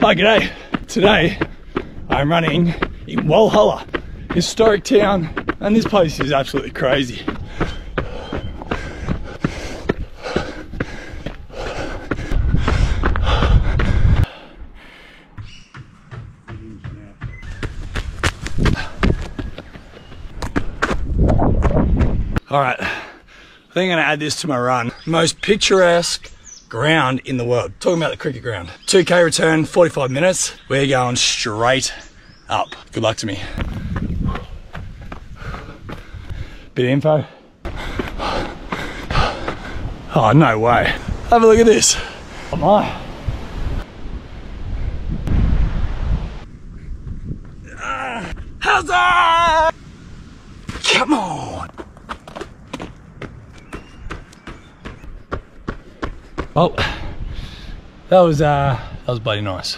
Hi, g'day. Today I'm running in Walhalla, historic town, and this place is absolutely crazy. Alright, I think I'm going to add this to my run. Most picturesque ground in the world. Talking about the cricket ground. 2K return, 45 minutes. We're going straight up. Good luck to me. Bit of info. Oh, no way. Have a look at this. Oh my. How's that? Come on. Well, that was bloody nice.